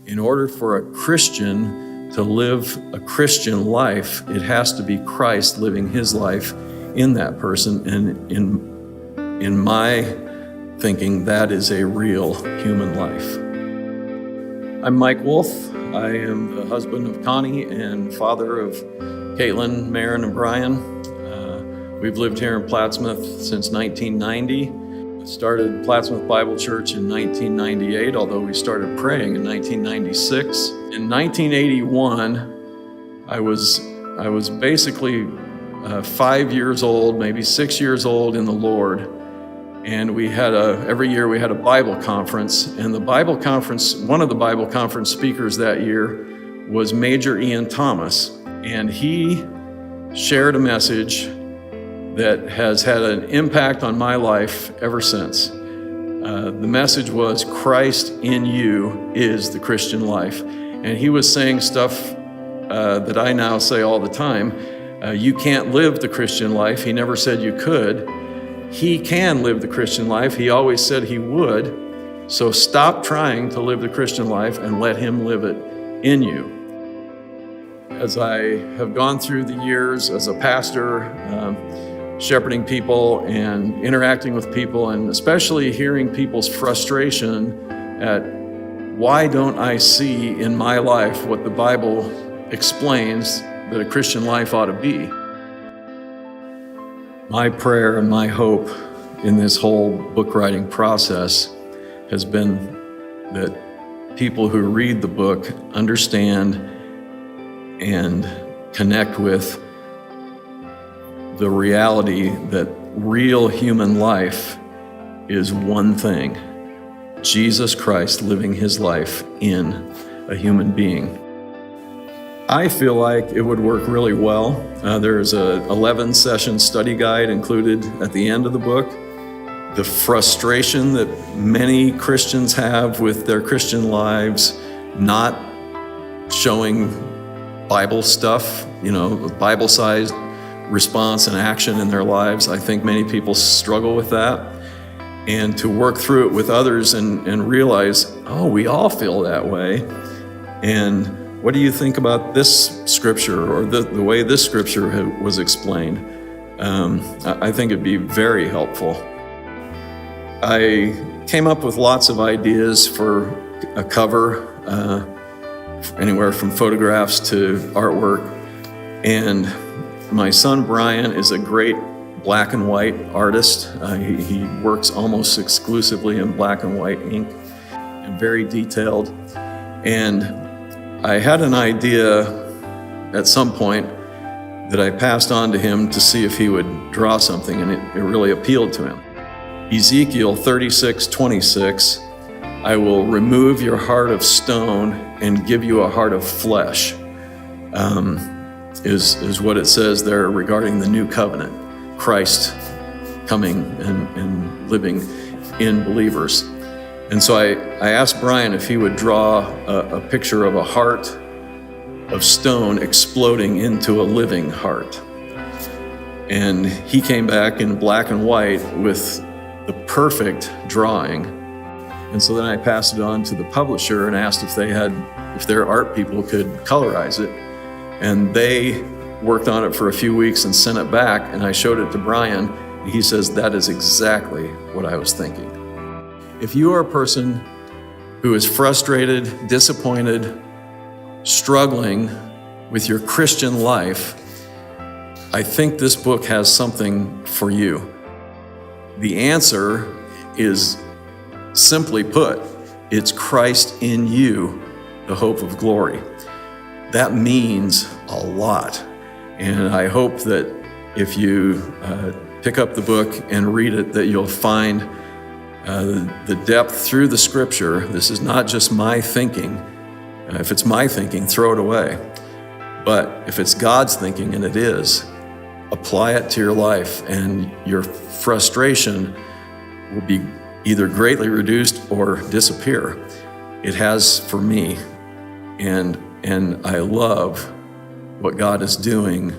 In order for a Christian to live a Christian life, it has to be Christ living his life in that person. And in my thinking, that is a real human life. I'm Mike Wolfe. I am the husband of Connie and father of Caitlin, Maren, and Brian. We've lived here in Plattsmouth since 1990. I started Plattsmouth Bible Church in 1998, although we started praying in 1996. In 1981, I was basically 5 years old, maybe 6 years old in the Lord. And we had every year we had a Bible conference, and one of the Bible conference speakers that year was Major Ian Thomas, and he shared a message that has had an impact on my life ever since. The message was, Christ in you is the Christian life. And he was saying stuff that I now say all the time. You can't live the Christian life. He never said you could. He can live the Christian life. He always said he would. So stop trying to live the Christian life and let him live it in you. As I have gone through the years as a pastor, shepherding people and interacting with people, and especially hearing people's frustration at why don't I see in my life what the Bible explains that a Christian life ought to be. My prayer and my hope in this whole book writing process has been that people who read the book understand and connect with the reality that real human life is one thing: Jesus Christ living his life in a human being. I feel like it would work really well. There's a 11-session study guide included at the end of the book. The frustration that many Christians have with their Christian lives, not showing Bible stuff, Bible-sized response and action in their lives. I think many people struggle with that. And to work through it with others and realize, oh, we all feel that way. And what do you think about this scripture or the way this scripture was explained? I think it'd be very helpful. I came up with lots of ideas for a cover, anywhere from photographs to artwork. And my son Brian is a great black and white artist. He works almost exclusively in black and white ink and very detailed. And I had an idea at some point that I passed on to him to see if he would draw something, and it really appealed to him. Ezekiel 36:26, I will remove your heart of stone and give you a heart of flesh. Is what it says there regarding the new covenant, Christ coming and living in believers. And so I asked Brian if he would draw a picture of a heart of stone exploding into a living heart. And he came back in black and white with the perfect drawing. And so then I passed it on to the publisher and asked if their art people could colorize it. And they worked on it for a few weeks and sent it back, and I showed it to Brian, and he says, that is exactly what I was thinking. If you are a person who is frustrated, disappointed, struggling with your Christian life, I think this book has something for you. The answer is, simply put, it's Christ in you, the hope of glory. That means a lot. And I hope that if you pick up the book and read it, that you'll find the depth through the scripture. This is not just my thinking. If it's my thinking, throw it away. But if it's God's thinking, and it is, apply it to your life, and your frustration will be either greatly reduced or disappear. It has for me. And I love what God is doing